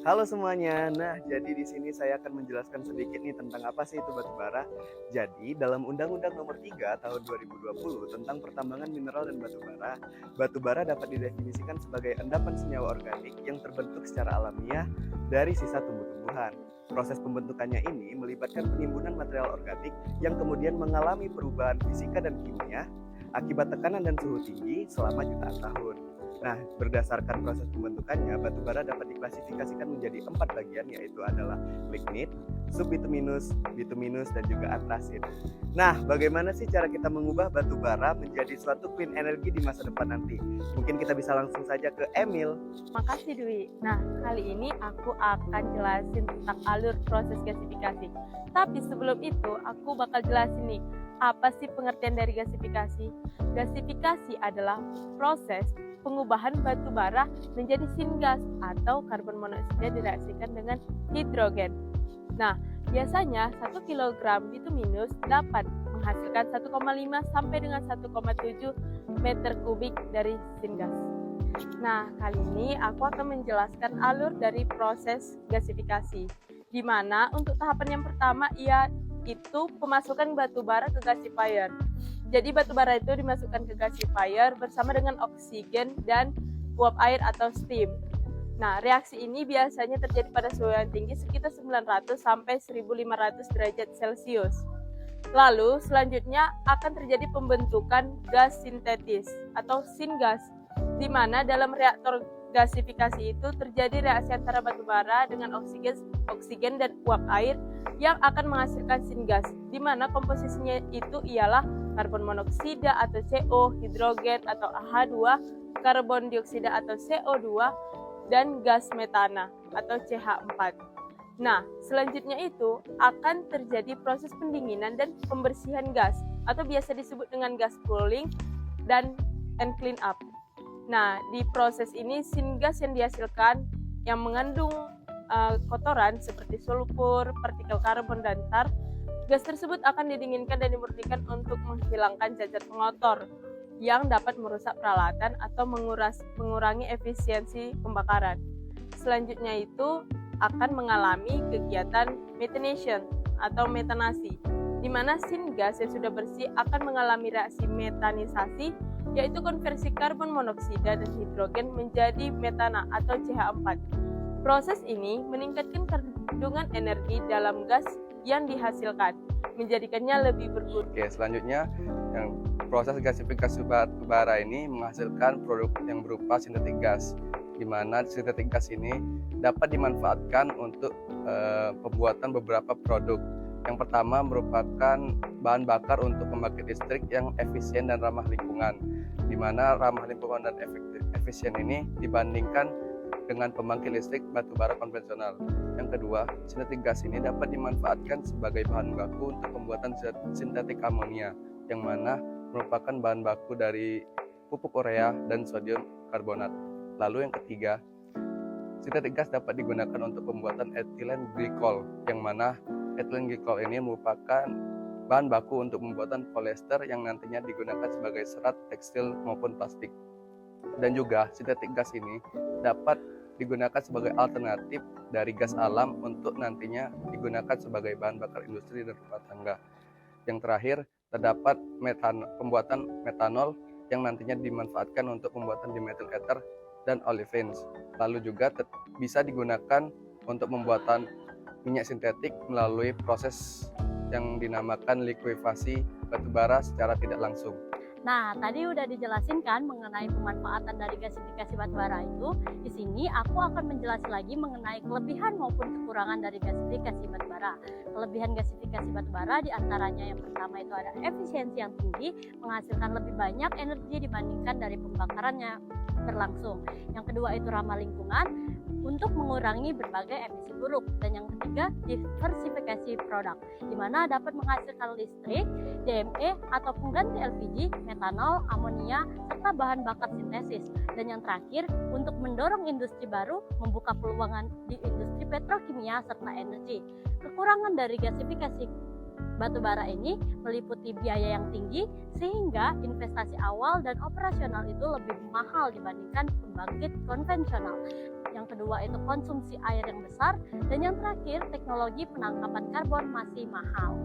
Halo semuanya. Nah, jadi di sini saya akan menjelaskan sedikit nih tentang apa sih itu batu bara. Jadi, dalam Undang-Undang Nomor 3 Tahun 2020 tentang pertambangan mineral dan batu bara dapat didefinisikan sebagai endapan senyawa organik yang terbentuk secara alamiah dari sisa tumbuh-tumbuhan. Proses pembentukannya ini melibatkan penimbunan material organik yang kemudian mengalami perubahan fisika dan kimia akibat tekanan dan suhu tinggi selama jutaan tahun. Nah, berdasarkan proses pembentukannya, batu bara dapat diklasifikasikan menjadi 4 bagian, yaitu adalah lignit, subbituminus, bituminus, dan juga antrasit. Nah, bagaimana sih cara kita mengubah batu bara menjadi suatu clean energy di masa depan nanti? Mungkin kita bisa langsung saja ke Emil. Makasih Dwi. Nah, kali ini aku akan jelasin tentang alur proses gasifikasi. Tapi sebelum itu, aku bakal jelasin nih, apa sih pengertian dari gasifikasi? Gasifikasi adalah proses pengubahan batu bara menjadi syngas atau karbon monoksida direaksikan dengan hidrogen. Nah, biasanya 1 kg bituminus dapat menghasilkan 1,5 sampai dengan 1,7 meter kubik dari syngas. Nah, kali ini aku akan menjelaskan alur dari proses gasifikasi, di mana untuk tahapan yang pertama yaitu pemasukan batu bara ke gasifier. Jadi batu bara itu dimasukkan ke gasifier bersama dengan oksigen dan uap air atau steam. Nah, reaksi ini biasanya terjadi pada suhu yang tinggi sekitar 900 sampai 1500 derajat Celcius. Lalu selanjutnya akan terjadi pembentukan gas sintetis atau syngas, di mana dalam reaktor gasifikasi itu terjadi reaksi antara batu bara dengan oksigen dan uap air yang akan menghasilkan syngas, di mana komposisinya itu ialah karbon monoksida atau CO, hidrogen atau H2, karbon dioksida atau CO2, dan gas metana atau CH4. Nah, selanjutnya itu akan terjadi proses pendinginan dan pembersihan gas atau biasa disebut dengan gas cooling dan clean up. Nah, di proses ini syngas yang dihasilkan yang mengandung kotoran seperti sulfur, partikel karbon, dan tar, gas tersebut akan didinginkan dan dimurnikan untuk menghilangkan cacar pengotor yang dapat merusak peralatan atau mengurangi efisiensi pembakaran. Selanjutnya itu akan mengalami kegiatan methanation atau metanasi, di mana syngas yang sudah bersih akan mengalami reaksi metanisasi, yaitu konversi karbon monoksida dan hidrogen menjadi metana atau CH4. Proses ini meningkatkan kandungan energi dalam gas yang dihasilkan, menjadikannya lebih berguna. Oke, selanjutnya yang proses gasifikasi batu bara ini menghasilkan produk yang berupa sintetik gas, di mana sintetik gas ini dapat dimanfaatkan untuk pembuatan beberapa produk. Yang pertama merupakan bahan bakar untuk pembangkit listrik yang efisien dan ramah lingkungan, di mana ramah lingkungan dan efisien ini dibandingkan dengan pembangkit listrik batu bara konvensional. Yang kedua, sintetik gas ini dapat dimanfaatkan sebagai bahan baku untuk pembuatan sintetik amonia, yang mana merupakan bahan baku dari pupuk urea dan sodium karbonat. Lalu yang ketiga, sintetik gas dapat digunakan untuk pembuatan ethylene glycol, yang mana ethylene glycol ini merupakan bahan baku untuk pembuatan polyester yang nantinya digunakan sebagai serat tekstil maupun plastik. Dan juga sintetik gas ini dapat digunakan sebagai alternatif dari gas alam untuk nantinya digunakan sebagai bahan bakar industri dan rumah tangga. Yang terakhir, terdapat pembuatan metanol yang nantinya dimanfaatkan untuk pembuatan dimethyl ether dan olefins. Lalu juga bisa digunakan untuk pembuatan minyak sintetik melalui proses yang dinamakan likuifasi batu bara secara tidak langsung. Nah, tadi udah dijelasin kan mengenai pemanfaatan dari gasifikasi batu bara itu. Di sini aku akan menjelaskan lagi mengenai kelebihan maupun kekurangan dari gasifikasi batu bara. Kelebihan gasifikasi batu bara diantaranya yang pertama itu ada efisiensi yang tinggi, menghasilkan lebih banyak energi dibandingkan dari pembakarannya berlangsung. Yang kedua itu ramah lingkungan untuk mengurangi berbagai emisi buruk. Dan yang ketiga, diversifikasi produk, di mana dapat menghasilkan listrik, DME atau pengganti LPG, metanol, amonia, serta bahan bakar sintesis. Dan yang terakhir, untuk mendorong industri baru, membuka peluang di industri petrokimia serta energi. Kekurangan dari gasifikasi batu bara ini meliputi biaya yang tinggi, sehingga investasi awal dan operasional itu lebih mahal dibandingkan pembangkit konvensional. yang kedua itu konsumsi air yang besar, dan yang terakhir teknologi penangkapan karbon masih mahal.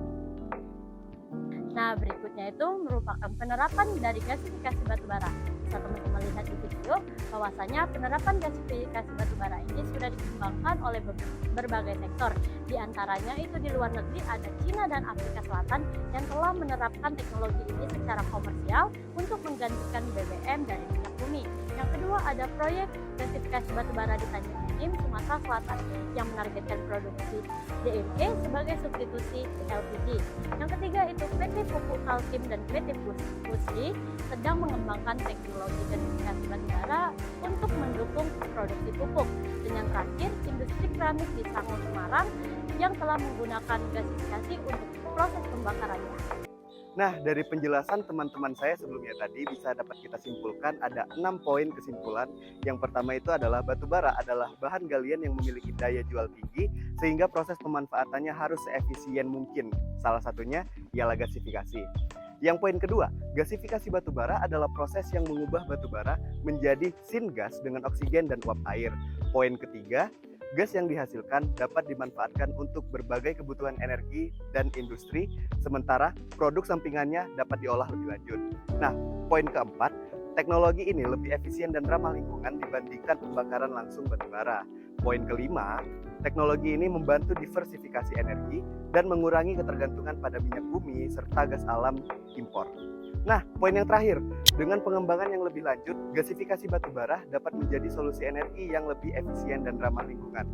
Nah, berikutnya itu merupakan penerapan dari gasifikasi batubara. Bisa teman-teman lihat di video bahwasanya penerapan gasifikasi batubara ini sudah dikembangkan oleh berbagai sektor. Di antaranya itu di luar negeri ada Cina dan Afrika Selatan yang telah menerapkan teknologi ini secara komersial untuk menggantikan BBM dari minyak bumi. Yang kedua ada proyek gasifikasi batubara di Tanjung Enim, Sumatera Selatan yang menargetkan produksi DME sebagai substitusi LPG. Yang ketiga itu PT Pupuk Kaltim dan PT Pusri sedang mengembangkan teknologi gasifikasi batubara untuk mendukung produksi pupuk. Dan yang terakhir, industri keramik di Sango Semarang yang telah menggunakan gasifikasi untuk proses pembakarannya. Nah, dari penjelasan teman-teman saya sebelumnya tadi bisa dapat kita simpulkan ada 6 poin kesimpulan. Yang pertama itu adalah batubara adalah bahan galian yang memiliki daya jual tinggi sehingga proses pemanfaatannya harus seefisien mungkin. Salah satunya ialah gasifikasi. Yang poin kedua, gasifikasi batubara adalah proses yang mengubah batubara menjadi syngas dengan oksigen dan uap air. Poin ketiga, gas yang dihasilkan dapat dimanfaatkan untuk berbagai kebutuhan energi dan industri, sementara produk sampingannya dapat diolah lebih lanjut. Nah, poin keempat, teknologi ini lebih efisien dan ramah lingkungan dibandingkan pembakaran langsung batubara. Poin kelima, teknologi ini membantu diversifikasi energi dan mengurangi ketergantungan pada minyak bumi serta gas alam impor. Nah, poin yang terakhir, dengan pengembangan yang lebih lanjut, gasifikasi batubara dapat menjadi solusi energi yang lebih efisien dan ramah lingkungan.